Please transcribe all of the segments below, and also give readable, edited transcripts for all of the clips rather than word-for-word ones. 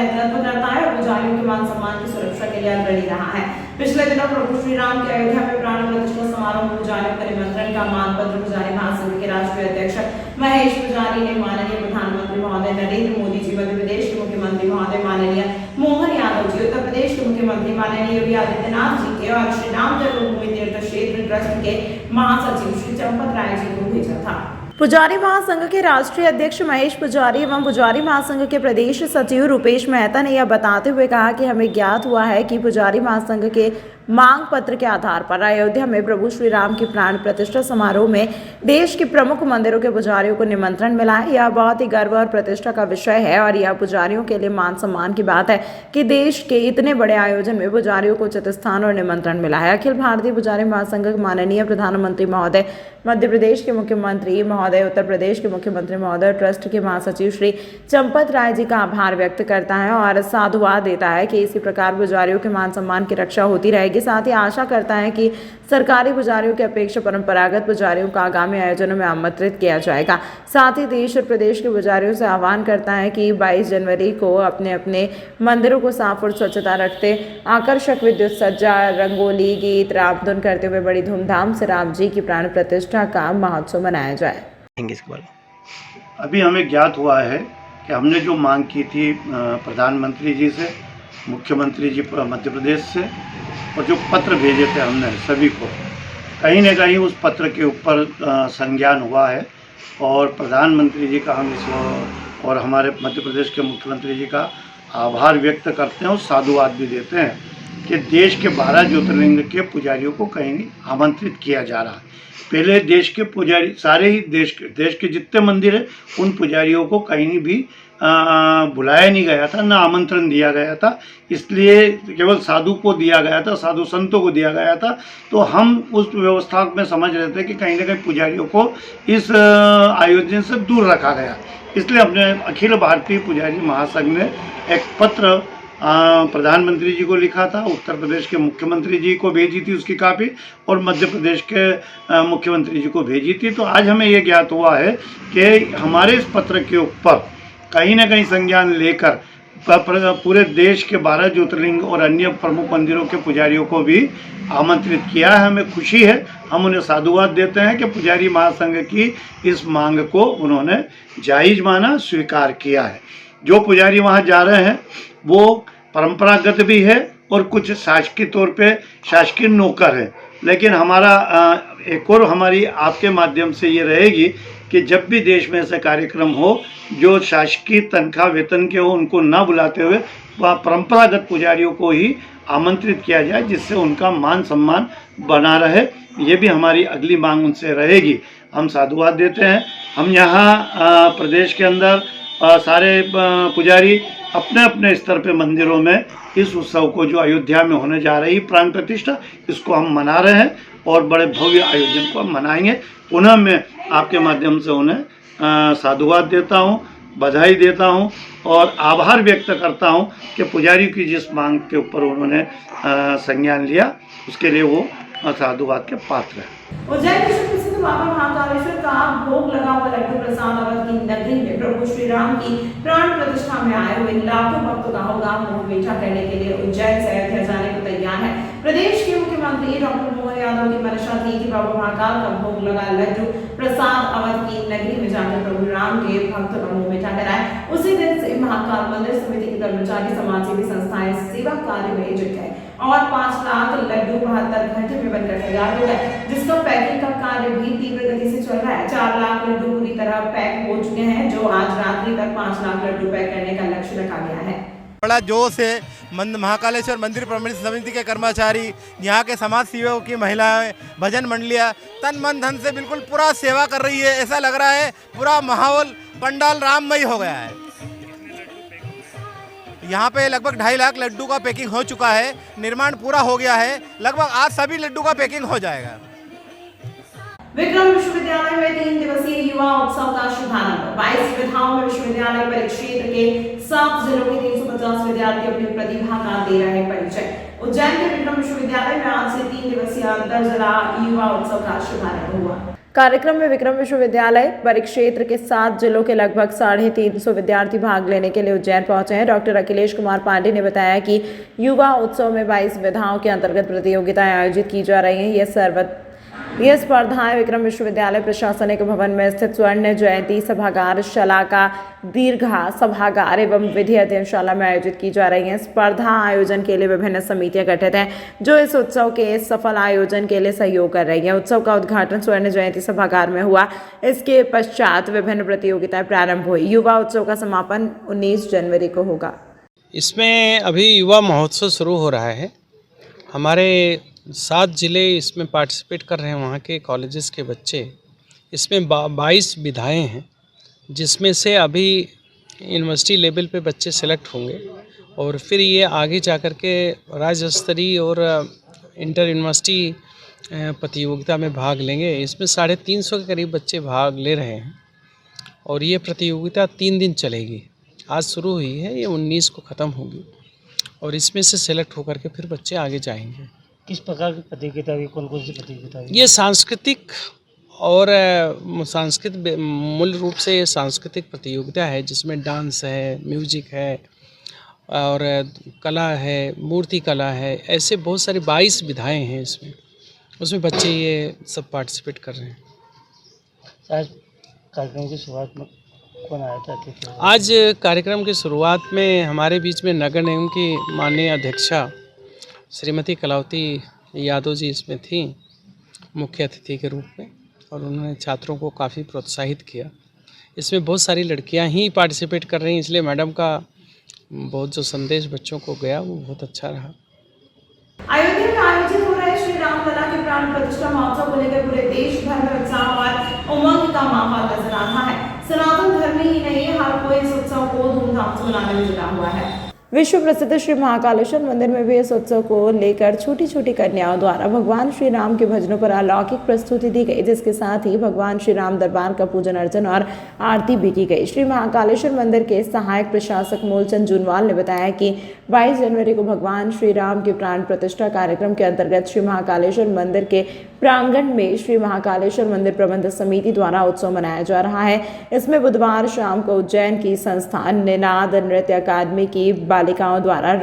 नेतृत्व करता है और पुजारियों के मान सम्मान की सुरक्षा के लिए अग्रणी रहा है। पिछले दिनों प्रभु श्री राम के अयोध्या में प्राण प्रतिष्ठा समारोह में पुजारियों का निमंत्रण का मानपत्र पुजारी महासंघ के राष्ट्रीय अध्यक्ष महेश पुजारी ने माननीय प्रधानमंत्री महोदय नरेंद्र मोदी जी, मध्य प्रदेश के मुख्यमंत्री महोदय माननीय मोहन यादव जी, उत्तर प्रदेश के मुख्यमंत्री माननीय योगी आदित्यनाथ जी के और श्री राम जन्मभूमि तीर्थ क्षेत्र ट्रस्ट के महासचिव श्री चंपत राय जी को भेजा था। पुजारी महासंघ के राष्ट्रीय अध्यक्ष महेश पुजारी एवं पुजारी महासंघ के प्रदेश सचिव रुपेश मेहता ने यह बताते हुए कहा कि हमें ज्ञात हुआ है कि पुजारी महासंघ के मांग पत्र के आधार पर अयोध्या में प्रभु श्री राम की प्राण प्रतिष्ठा समारोह में देश के प्रमुख मंदिरों के पुजारियों को निमंत्रण मिला है। यह बहुत ही गर्व और प्रतिष्ठा का विषय है और यह पुजारियों के लिए मान सम्मान की बात है कि देश के इतने बड़े आयोजन में पुजारियों को उचित स्थान और निमंत्रण मिला है। अखिल भारतीय पुजारी महासंघ माननीय प्रधानमंत्री महोदय, मध्य प्रदेश के मुख्यमंत्री महोदय, उत्तर प्रदेश के मुख्यमंत्री महोदय, ट्रस्ट के महासचिव श्री चंपत राय जी का आभार व्यक्त करता है और साधुवाद देता है कि इसी प्रकार पुजारियों के मान सम्मान की रक्षा होती रहेगी। साथ ही आशा करता है कि सरकारी पुजारियों की अपेक्षा परंपरागत पुजारियों को आगामी आयोजनों में आमंत्रित किया जाएगा। साथ ही देश और प्रदेश के पुजारियों से आह्वान करता है कि 22 जनवरी को अपने अपने मंदिरों को साफ और स्वच्छता रखते, आकर्षक विद्युत सज्जा, रंगोली, गीत, रामधुन करते हुए बड़ी धूमधाम से राम जी की प्राण प्रतिष्ठा का महोत्सव मनाया जाए। अभी हमें ज्ञात हुआ है कि हमने जो मांग की थी प्रधानमंत्री जी से, मुख्यमंत्री जी मध्य प्रदेश से, और जो पत्र भेजे थे हमने सभी को, कहीं न कहीं उस पत्र के ऊपर संज्ञान हुआ है और प्रधानमंत्री जी का हम इस और हमारे मध्य प्रदेश के मुख्यमंत्री जी का आभार व्यक्त करते हैं और साधुवाद भी देते हैं कि देश के 12 ज्योतिर्लिंग के पुजारियों को कहीं नहीं आमंत्रित किया जा रहा है। पहले देश के पुजारी, सारे ही देश के जितने मंदिर हैं उन पुजारियों को कहीं नहीं भी बुलाया नहीं गया था, ना आमंत्रण दिया गया था। इसलिए केवल साधु को दिया गया था, साधु संतों को दिया गया था। तो हम उस व्यवस्था में समझ रहे थे कि कहीं ना कहीं पुजारियों को इस आयोजन से दूर रखा गया। इसलिए अपने अखिल भारतीय पुजारी महासंघ ने एक पत्र प्रधानमंत्री जी को लिखा था, उत्तर प्रदेश के मुख्यमंत्री जी को भेजी थी उसकी कापी, और मध्य प्रदेश के मुख्यमंत्री जी को भेजी थी। तो आज हमें ये ज्ञात हुआ है कि हमारे इस पत्र के ऊपर कहीं ना कहीं संज्ञान लेकर पूरे देश के 12 ज्योतिर्लिंग और अन्य प्रमुख मंदिरों के पुजारियों को भी आमंत्रित किया है। हमें खुशी है, हम उन्हें साधुवाद देते हैं कि पुजारी महासंघ की इस मांग को उन्होंने जायज़ माना, स्वीकार किया है। जो पुजारी वहाँ जा रहे हैं वो परंपरागत भी है और कुछ शासकीय तौर पे शासकीय नौकर है। लेकिन हमारा एक और हमारी आपके माध्यम से ये रहेगी कि जब भी देश में ऐसे कार्यक्रम हो जो शासकीय तनख्वाह वेतन के हो, उनको ना बुलाते हुए वह परंपरागत पुजारियों को ही आमंत्रित किया जाए, जिससे उनका मान सम्मान बना रहे। ये भी हमारी अगली मांग उनसे रहेगी। हम साधुवाद देते हैं। हम यहाँ प्रदेश के अंदर सारे पुजारी अपने अपने स्तर पे मंदिरों में इस उत्सव को जो अयोध्या में होने जा रही प्राण प्रतिष्ठा, इसको हम मना रहे हैं और बड़े भव्य आयोजन को हम मनाएंगे। पुनः मैं आपके माध्यम से उन्हें साधुवाद देता हूँ, बधाई देता हूँ और आभार व्यक्त करता हूँ कि पुजारी की जिस मांग के ऊपर उन्होंने संज्ञान लिया उसके लिए वो साधुवाद के पात्र है। उज्जैन विश्व प्रसिद्ध बाबा महाकालेश्वर का भोग लगा हुआ लड्डू प्रसाद अवध की नगरी में प्रभु श्री राम की प्राण प्रतिष्ठा में आए हुए लाखों भक्तों का होगा मोह मीठा करने के लिए उज्जैन से अयोध्या जाने को तैयार है। प्रदेश के मुख्यमंत्री डॉक्टर मोहन यादव की मंशा थी कि बाबा महाकाल का भोग लगा लड्डू प्रसाद अवध की नगरी में जाकर प्रभु राम के भक्तों का मोह मीठा कराए। उसी दिन से महाकाल मंदिर समिति के कर्मचारी, समाजसेवी संस्थाएं सेवा कार्य में जुट गए और 5 लाख लड्डू 72 घंटे में बनकर तैयार हो गए, जिसका पैकिंग का कार्य भी तीव्र गति से चल रहा है। 4 लाख लड्डू पूरी तरह पैक हो चुके हैं, जो आज रात्रि तक 5 लाख लड्डू पैक करने का लक्ष्य रखा गया है। बड़ा जोश है। महाकालेश्वर मंदिर प्रबंधन समिति के कर्मचारी, यहाँ के समाज सेवकों की महिलाएं, भजन मंडलियाँ तन मन धन से बिल्कुल पूरा सेवा कर रही है। ऐसा लग रहा है पूरा माहौल पंडाल राममय हो गया है। यहाँ पे लगभग 2.5 लाख लड्डू का पैकिंग हो चुका है। निर्माण पूरा हो गया है। लगभग आज सभी लड्डू का पैकिंग हो जाएगा। विक्रम विश्वविद्यालय में 3 दिवसीय युवा उत्सव का शुभारंभ। 22 विधाओं में विश्वविद्यालय परिक्षेत्र के 7 जिलों के 350 विद्यार्थी अपनी प्रतिभा का दे रहे परिचय। उज्जैन के विक्रम विश्वविद्यालय में आज से 3 दिवसीय अंतर जिला युवा उत्सव का शुभारंभ हुआ। कार्यक्रम में विक्रम विश्वविद्यालय परिक्षेत्र के 7 जिलों के लगभग 350 विद्यार्थी भाग लेने के लिए उज्जैन पहुंचे हैं। डॉक्टर अखिलेश कुमार पांडे ने बताया कि युवा उत्सव में 22 विधाओं के अंतर्गत प्रतियोगिताएं आयोजित की जा रही हैं। ये स्पर्धाएं विक्रम विश्वविद्यालय प्रशासनिक भवन में स्थित स्वर्ण जयंती सभागार, शलाका दीर्घा सभागार एवं विधि अध्ययनशाला में आयोजित की जा रही हैं। स्पर्धा आयोजन के लिए विभिन्न समितियां गठित हैं जो इस उत्सव के सफल आयोजन के लिए सहयोग कर रही हैं। उत्सव का उद्घाटन स्वर्ण जयंती सभागार में हुआ। इसके पश्चात विभिन्न प्रतियोगिताएं प्रारंभ हुई। युवा उत्सव का समापन 19 जनवरी को होगा। इसमें अभी युवा महोत्सव शुरू हो रहा है। हमारे 7 ज़िले इसमें पार्टिसिपेट कर रहे हैं, वहाँ के कॉलेजेस के बच्चे। इसमें 22 विधाएँ हैं, जिसमें से अभी यूनिवर्सिटी लेवल पे बच्चे सेलेक्ट होंगे और फिर ये आगे जा कर के राज्य स्तरीय और इंटर यूनिवर्सिटी प्रतियोगिता में भाग लेंगे। इसमें 350 के करीब बच्चे भाग ले रहे हैं और ये प्रतियोगिता 3 दिन चलेगी। आज शुरू हुई है, ये 19 को ख़त्म होगी और इसमें से सेलेक्ट होकर के फिर बच्चे आगे जाएंगे। किस प्रकार की प्रतियोगिता हुई, कौन कौन सी प्रतियोगिता हुई? ये सांस्कृतिक और सांस्कृतिक मूल रूप से सांस्कृतिक प्रतियोगिता है, जिसमें डांस है, म्यूजिक है और कला है, मूर्ति कला है। ऐसे बहुत सारी 22 विधाएँ हैं उसमें बच्चे ये सब पार्टिसिपेट कर रहे हैं। आज कार्यक्रम की शुरुआत में कौन आया था? आज कार्यक्रम की शुरुआत में हमारे बीच में नगर निगम की माननीय अध्यक्षा श्रीमती कलावती यादव जी इसमें थी मुख्य अतिथि के रूप में और उन्होंने छात्रों को काफ़ी प्रोत्साहित किया। इसमें बहुत सारी लड़कियां ही पार्टिसिपेट कर रही हैं, इसलिए मैडम का बहुत जो संदेश बच्चों को गया वो बहुत अच्छा रहा। अयोध्या में आयोजित हो रहे श्री राम लला के प्राण प्रतिष्ठा महोत्सव को लेकर पूरे देश भर में उत्साह और उमंग का माहौल नजर आ रहा है। सनातन धर्म ही नहीं, हर कोई इस उत्सव को धूमधाम से मनाने में जुटा हुआ है। विश्व प्रसिद्ध श्री महाकालेश्वर मंदिर में भी इस उत्सव को लेकर छोटी छोटी कन्याओं द्वारा भगवान श्री राम के भजनों पर अलौकिक प्रस्तुति दी गई, जिसके साथ ही भगवान श्री राम दरबार का पूजन अर्चन और आरती भी की गई। श्री महाकालेश्वर मंदिर के सहायक प्रशासक मूलचंद जूनवाल ने बताया कि 22 जनवरी को भगवान श्री राम के प्राण प्रतिष्ठा कार्यक्रम के अंतर्गत श्री महाकालेश्वर मंदिर के प्रांगण में श्री महाकालेश्वर मंदिर प्रबंध समिति द्वारा उत्सव मनाया जा रहा है। इसमें बुधवार शाम को उज्जैन की संस्थान निनाद नृत्य अकादमी की बालिकाओं द्वारा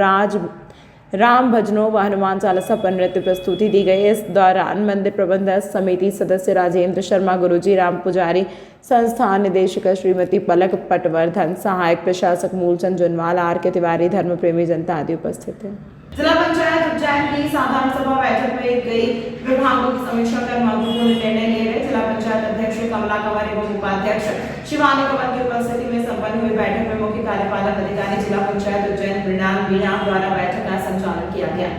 राम भजनों व हनुमान चालीसा पर नृत्य प्रस्तुति दी गई। इस दौरान मंदिर प्रबंधक समिति सदस्य राजेंद्र शर्मा, गुरुजी राम पुजारी, संस्थान निदेशक श्रीमती पलक पटवर्धन, सहायक प्रशासक मूलचंद जुनवाल, आर के तिवारी, धर्म प्रेमी जनता आदि उपस्थित थे। जिला पंचायत उज्जैन की साधारण सभा बैठक में कई विभागों की समीक्षा कर महत्वपूर्ण निर्णय लिए गए। जिला पंचायत अध्यक्ष कमला कंवर एवं उपाध्यक्ष शिवानी कंवर की उपस्थिति में संपन्न हुई बैठक में मुख्य कार्यपालक अधिकारी जिला पंचायत उज्जैन मीणा द्वारा बैठक का संचालन किया गया।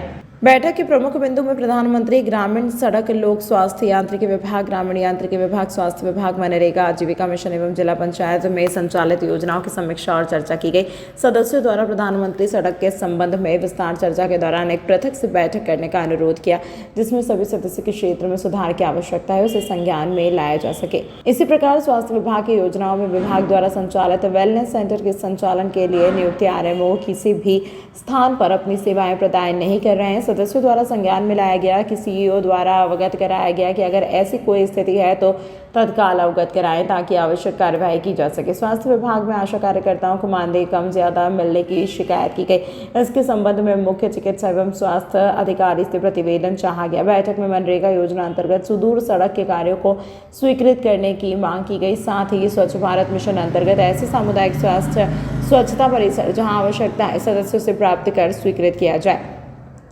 बैठक के प्रमुख बिंदु में प्रधानमंत्री ग्रामीण सड़क लोक स्वास्थ्य यांत्रिकी विभाग, ग्रामीण यांत्रिकी विभाग, स्वास्थ्य विभाग, मनरेगा, आजीविका मिशन एवं जिला पंचायत में संचालित योजनाओं की समीक्षा और चर्चा की गई। सदस्यों द्वारा प्रधानमंत्री सड़क के संबंध में विस्तार चर्चा के दौरान एक पृथक से बैठक करने का अनुरोध किया, जिसमें सभी सदस्य के क्षेत्र में सुधार की आवश्यकता है उसे संज्ञान में लाया जा सके। इसी प्रकार स्वास्थ्य विभाग की योजनाओं में विभाग द्वारा संचालित वेलनेस सेंटर के संचालन के लिए नियुक्त आरएमओ किसी भी स्थान पर अपनी सेवाएं प्रदान नहीं कर रहे हैं। सदस्यों द्वारा संज्ञान में लाया गया कि सीईओ द्वारा अवगत कराया गया कि अगर ऐसी कोई स्थिति है तो तत्काल अवगत कराएं ताकि आवश्यक कार्यवाही की जा सके। स्वास्थ्य विभाग में आशा कार्यकर्ताओं को मानदेय कम ज्यादा मिलने की शिकायत की गई। इसके संबंध में मुख्य चिकित्सा एवं स्वास्थ्य अधिकारी से प्रतिवेदन चाहा गया। बैठक में मनरेगा योजना अंतर्गत सुदूर सड़क के कार्यों को स्वीकृत करने की मांग की गई। साथ ही स्वच्छ भारत मिशन अंतर्गत ऐसे सामुदायिक स्वच्छता परिसर जहां आवश्यकता है सदस्यों से प्राप्त कर स्वीकृत किया जाए।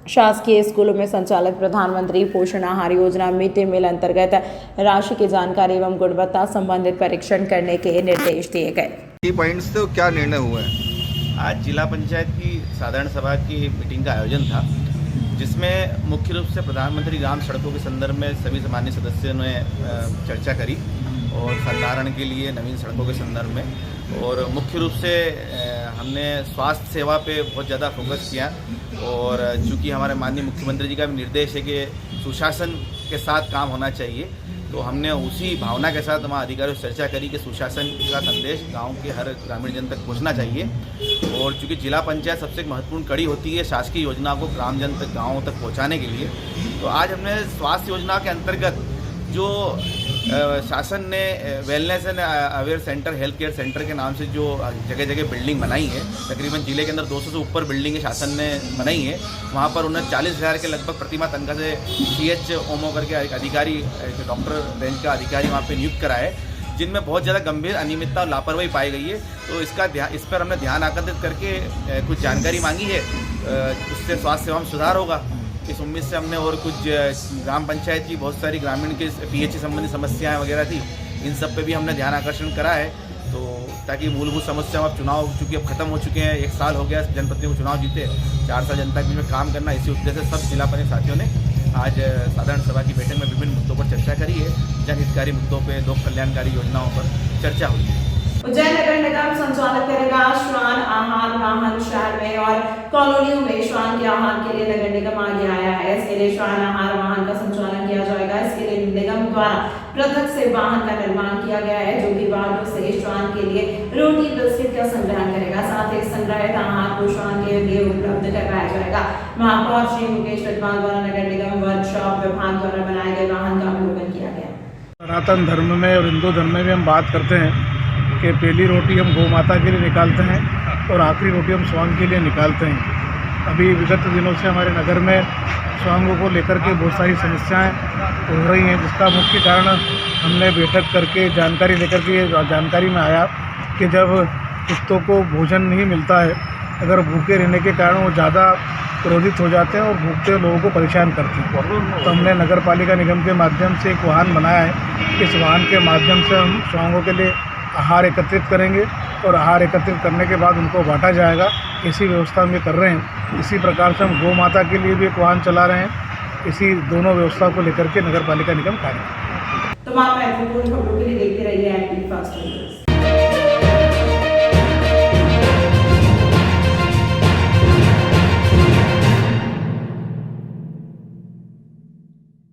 शासकीय स्कूलों में संचालित प्रधानमंत्री पोषण आहार योजना मिड डे मील अंतर्गत राशि की जानकारी एवं गुणवत्ता संबंधित परीक्षण करने के निर्देश दिए गए। पॉइंट्स तो क्या निर्णय हुआ है? आज जिला पंचायत की साधारण सभा की मीटिंग का आयोजन था, जिसमें मुख्य रूप से प्रधानमंत्री ग्राम सड़कों के संदर्भ में सभी सामान्य सदस्यों ने चर्चा करी और संधारण के लिए नवीन सड़कों के संदर्भ में, और मुख्य रूप से हमने स्वास्थ्य सेवा पे बहुत ज़्यादा फोकस किया। और चूँकि हमारे माननीय मुख्यमंत्री जी का भी निर्देश है कि सुशासन के साथ काम होना चाहिए, तो हमने उसी भावना के साथ हमारे अधिकारियों से चर्चा करी कि सुशासन का संदेश गांव के हर ग्रामीण जन तक पहुंचना चाहिए। और चूँकि जिला पंचायत सबसे महत्वपूर्ण कड़ी होती है शासकीय योजनाओं को ग्राम जन तक, गाँवों तक पहुँचाने के लिए, तो आज हमने स्वास्थ्य योजना के अंतर्गत जो शासन ने wellness and aware centre, health care centre के नाम से जो जगह जगह बिल्डिंग बनाई है, तकरीबन जिले के अंदर 200 से ऊपर बिल्डिंगें शासन ने बनाई है। वहाँ पर उन्हें 40,000 के लगभग प्रतिमाह तनख्वाह से CH ओमो करके अधिकारी, डॉक्टर रेंज का अधिकारी वहाँ पे नियुक्त करा है, जिनमें बहुत ज़्यादा गंभीर अनियमितता और लापरवाही पाई गई है। तो इस पर हमने ध्यान आकर्षित करके कुछ जानकारी मांगी है, उससे स्वास्थ्य सेवा में सुधार होगा। इस उम्मीद से हमने और कुछ ग्राम पंचायत की बहुत सारी ग्रामीण के PH संबंधी समस्याएं वगैरह थी, इन सब पे भी हमने ध्यान आकर्षण करा है, तो ताकि मूलभूत समस्या अब चुनाव चूँकि अब खत्म हो चुके हैं, 1 साल हो गया जनप्रतिनिधियों को चुनाव जीते, 4 साल जनता के बीच में काम करना, इसी उद्देश्य से सब जिला परिषद साथियों ने आज साधारण सभा की बैठक में विभिन्न मुद्दों पर चर्चा करी है। जनहितकारी मुद्दों पर, लोक कल्याणकारी योजनाओं पर चर्चा हुई है। उज्जैन नगर निगम संचालित करेगा श्वान आहार वाहन। शहर में और कॉलोनियों में श्वान के आहार के लिए नगर निगम आगे आया है। इसके लिए श्वान आहार वाहन का संचालन किया जाएगा। इसके लिए निगम द्वारा पृथक से वाहन का निर्माण किया गया है, जो कि वार्डों से श्वान के लिए रोटी बिस्किट का संग्रह करेगा। साथ ही संग्रहित आहार को श्वान के लिए उपलब्ध करवाया जाएगा। महापौर श्री मुकेश विद्वान द्वारा नगर निगम वर्कशॉप विभाग द्वारा बनाए गए वाहन का अवलोकन किया गया। सनातन धर्म में और हिंदू धर्म में भी हम बात करते हैं कि पहली रोटी हम गौ माता के लिए निकालते हैं और आखिरी रोटी हम स्वांग के लिए निकालते हैं। अभी विगत दिनों से हमारे नगर में स्वांगों को लेकर के बहुत सारी समस्याएं हो रही हैं, जिसका मुख्य कारण हमने बैठक करके जानकारी लेकर के जानकारी में आया कि जब कुत्तों को भोजन नहीं मिलता है, अगर भूखे रहने के कारण वो ज़्यादा क्रोधित हो जाते हैं और भूखते लोगों को परेशान करते हैं। तो हमने नगर पालिका निगम के माध्यम से एक वाहन बनाया है। इस वाहन के माध्यम से हम स्वांगों के लिए आहार एकत्रित करेंगे और आहार एकत्रित करने के बाद उनको बांटा जाएगा। इसी व्यवस्था में कर रहे हैं। इसी प्रकार से हम गौ माता के लिए भी एक वाहन चला रहे हैं। इसी दोनों व्यवस्था को लेकर के नगर पालिका निगम कार्य। तमाम महत्वपूर्ण खबरों के लिए देखते रहिए MP फास्ट न्यूज़।